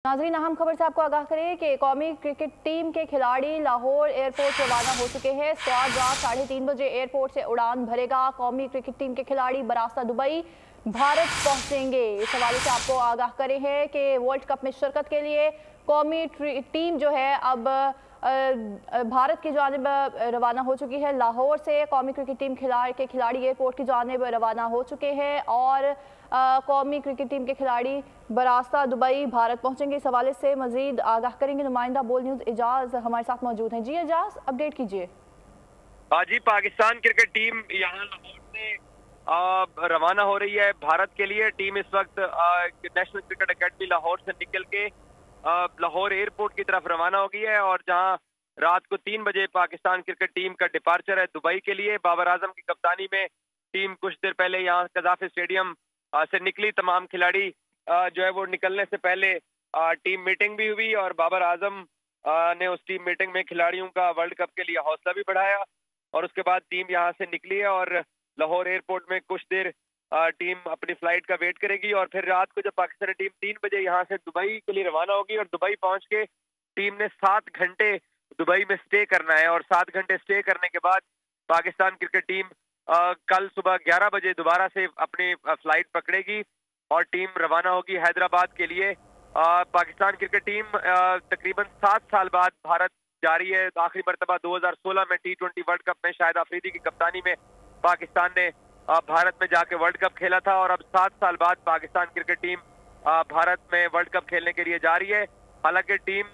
नाजरीन, अहम खबर से आपको आगाह करें कि कौमी क्रिकेट टीम के खिलाड़ी लाहौर एयरपोर्ट से रवाना हो चुके हैं। स्क्वाड रात 3:30 बजे एयरपोर्ट से उड़ान भरेगा। कौमी क्रिकेट टीम के खिलाड़ी बरास्ता दुबई भारत पहुंचेंगे। इस हवाले से आपको आगाह करें हैं कि वर्ल्ड कप में शिरकत के लिए कौमी टीम जो है अब भारत की जानिब रवाना हो चुकी है। लाहौर से कौमी क्रिकेट टीम के खिलाड़ी एयरपोर्ट की जानिब रवाना हो चुके हैं और कौमी क्रिकेट टीम के खिलाड़ी बरास्ता दुबई भारत पहुंचेंगे। इस हवाले से मजीद आगाह करेंगे नुमाइंदा बोल न्यूज़ एजाज हमारे साथ मौजूद हैं। जी एजाज, अपडेट कीजिए। जी, पाकिस्तान क्रिकेट टीम यहाँ लाहौर से रवाना हो रही है भारत के लिए। टीम इस वक्त नेशनल क्रिकेट एकेडमी लाहौर से निकल के लाहौर एयरपोर्ट की तरफ रवाना हो गई है और जहां रात को 3 बजे पाकिस्तान क्रिकेट टीम का डिपार्चर है दुबई के लिए। बाबर आजम की कप्तानी में टीम कुछ देर पहले यहाँ कजाफी स्टेडियम से निकली। तमाम खिलाड़ी जो है वो निकलने से पहले टीम मीटिंग भी हुई और बाबर आजम ने उस टीम मीटिंग में खिलाड़ियों का वर्ल्ड कप के लिए हौसला भी बढ़ाया और उसके बाद टीम यहाँ से निकली है और लाहौर एयरपोर्ट में कुछ देर टीम अपनी फ्लाइट का वेट करेगी और फिर रात को जब पाकिस्तानी टीम 3 बजे यहाँ से दुबई के लिए रवाना होगी और दुबई पहुंच के टीम ने 7 घंटे दुबई में स्टे करना है और 7 घंटे स्टे करने के बाद पाकिस्तान क्रिकेट टीम कल सुबह 11 बजे दोबारा से अपनी फ्लाइट पकड़ेगी और टीम रवाना होगी हैदराबाद के लिए। पाकिस्तान क्रिकेट टीम तकरीबन 7 साल बाद भारत जा रही है। आखिरी मरतबा 2016 में T20 वर्ल्ड कप में शाहिद अफरीदी की कप्तानी में पाकिस्तान ने भारत में जाके वर्ल्ड कप खेला था और अब 7 साल बाद पाकिस्तान क्रिकेट टीम भारत में वर्ल्ड कप खेलने के लिए जा रही है। हालांकि टीम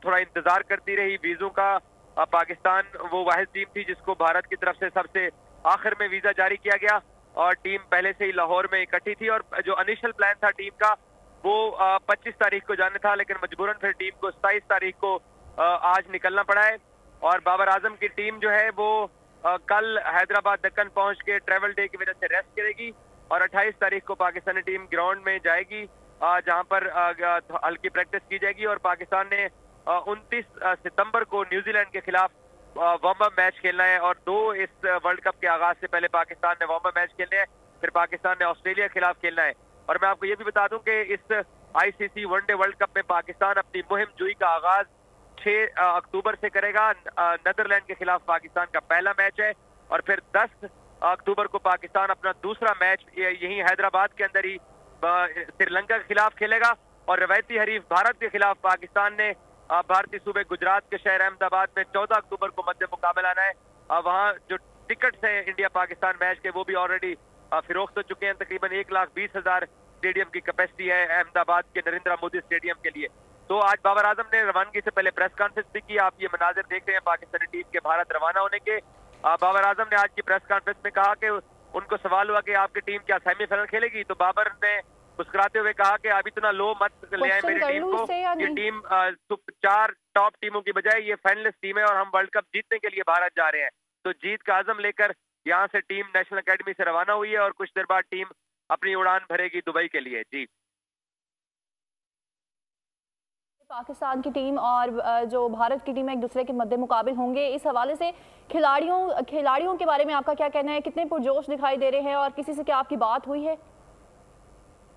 थोड़ा इंतजार करती रही वीजों का। पाकिस्तान वो वाहिद टीम थी जिसको भारत की तरफ से सबसे आखिर में वीजा जारी किया गया और टीम पहले से ही लाहौर में इकट्ठी थी और जो इनिशियल प्लान था टीम का वो 25 तारीख को जाने था, लेकिन मजबूरन फिर टीम को 27 तारीख को आज निकलना पड़ा है और बाबर आजम की टीम जो है वो कल हैदराबाद दक्कन पहुंच के ट्रैवल डे की वजह से रेस्ट करेगी और 28 तारीख को पाकिस्तानी टीम ग्राउंड में जाएगी जहां पर हल्की प्रैक्टिस की जाएगी और पाकिस्तान ने 29 सितंबर को न्यूजीलैंड के खिलाफ वार्म अप मैच खेलना है और 2 इस वर्ल्ड कप के आगाज से पहले पाकिस्तान ने वार्म अप मैच खेलने हैं। फिर पाकिस्तान ने ऑस्ट्रेलिया के खिलाफ खेलना है और मैं आपको ये भी बता दूं कि इस ICC वनडे वर्ल्ड कप में पाकिस्तान अपनी मुहिम जुई का आगाज 6 अक्टूबर से करेगा। नीदरलैंड के खिलाफ पाकिस्तान का पहला मैच है और फिर 10 अक्टूबर को पाकिस्तान अपना दूसरा मैच यही हैदराबाद के अंदर ही श्रीलंका के खिलाफ खेलेगा और रवायती हरीफ भारत के खिलाफ पाकिस्तान ने भारतीय सूबे गुजरात के शहर अहमदाबाद में 14 अक्टूबर को मध्य मुकाबला आना है। वहाँ जो टिकट्स हैं इंडिया पाकिस्तान मैच के वो भी ऑलरेडी फिरोख्त हो चुके हैं। तकरीबन 1,20,000 स्टेडियम की कैपेसिटी है अहमदाबाद के नरेंद्र मोदी स्टेडियम के लिए। तो आज बाबर आजम ने रवानगी से पहले प्रेस कॉन्फ्रेंस भी की। आप ये मनाजिर देख रहे हैं पाकिस्तानी टीम के भारत रवाना होने के। बाबर आजम ने आज की प्रेस कॉन्फ्रेंस में कहा कि उनको सवाल हुआ कि आपकी टीम क्या सेमीफाइनल खेलेगी, तो बाबर ने मुस्कुराते हुए कहा कि आप इतना लो मत ले आए मेरी टीम को। ये टीम 4 टॉप टीमों की बजाय ये फाइनलिस्ट टीम है और हम वर्ल्ड कप जीतने के लिए भारत जा रहे हैं। तो जीत का आजम लेकर यहाँ से टीम नेशनल एकेडमी से रवाना हुई है और कुछ देर बाद टीम अपनी उड़ान भरेगी दुबई के लिए। जी, पाकिस्तान की टीम और जो भारत की टीम है एक दूसरे के मद्दे मुकाबिल होंगे। इस हवाले से खिलाड़ियों के बारे में आपका क्या कहना है? कितने पुरजोश दिखाई दे रहे हैं और किसी से क्या आपकी बात हुई है?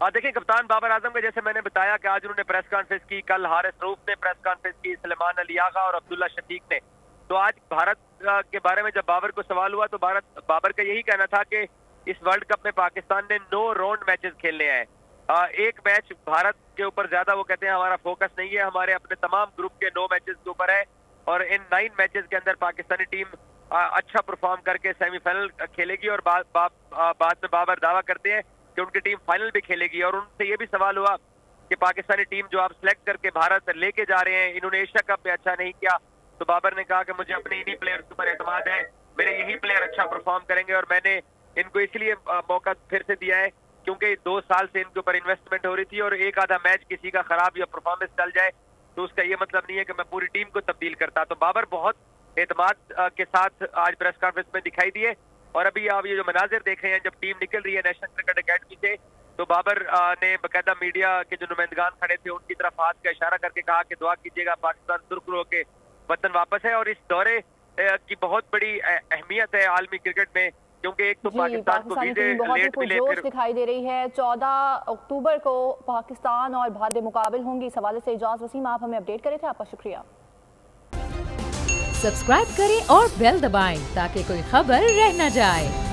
देखिए, कप्तान बाबर आजम का जैसे मैंने बताया कि आज उन्होंने प्रेस कॉन्फ्रेंस की, कल हारिस रऊफ ने प्रेस कॉन्फ्रेंस की, सलमान अली आगा और अब्दुल्ला शफीक ने। तो आज भारत के बारे में जब बाबर को सवाल हुआ तो बाबर का यही कहना था कि इस वर्ल्ड कप में पाकिस्तान ने 9 राउंड मैचेस खेलने हैं। एक मैच भारत के ऊपर ज्यादा वो कहते हैं हमारा फोकस नहीं है, हमारे अपने तमाम ग्रुप के 9 मैचेस के ऊपर है और इन 9 मैचेस के अंदर पाकिस्तानी टीम अच्छा परफॉर्म करके सेमीफाइनल खेलेगी और बाद में बाबर दावा करते हैं कि उनकी टीम फाइनल भी खेलेगी। और उनसे ये भी सवाल हुआ कि पाकिस्तानी टीम जो आप सिलेक्ट करके भारत लेके जा रहे हैं, इन्होंने एशिया कप में अच्छा नहीं किया, तो बाबर ने कहा कि मुझे अपने इन्हीं प्लेयर्स के ऊपर एतमाद है, मेरे यही प्लेयर अच्छा परफॉर्म करेंगे और मैंने इनको इसलिए मौका फिर से दिया है क्योंकि 2 साल से इनके ऊपर इन्वेस्टमेंट हो रही थी और एक आधा मैच किसी का खराब या परफॉर्मेंस चल जाए तो उसका ये मतलब नहीं है कि मैं पूरी टीम को तब्दील करता। तो बाबर बहुत एतमाद के साथ आज प्रेस कॉन्फ्रेंस में दिखाई दिए और अभी आप ये जो मनाजिर देख रहे हैं जब टीम निकल रही है नेशनल क्रिकेट एकेडमी से तो बाबर ने बाकायदा मीडिया के जो नुमाइंदगान खड़े थे उनकी तरफ हाथ का इशारा करके कहा कि दुआ कीजिएगा पाकिस्तान सुरखरू होकर वतन वापस है। और इस दौरे की बहुत बड़ी अहमियत है आलमी क्रिकेट में क्योंकि एक तो पाकिस्तान को पाकिस्तानी वीजे टीम बहुत ही लेट मिले, पुरजोश फिर दिखाई दे रही है। 14 अक्टूबर को पाकिस्तान और भारत मुकाबिल होंगी। इस हवाले से इजाज़ वसीम, आप हमें अपडेट करे थे, आपका शुक्रिया। सब्सक्राइब करें और बेल दबाएं ताकि कोई खबर रह न जाए।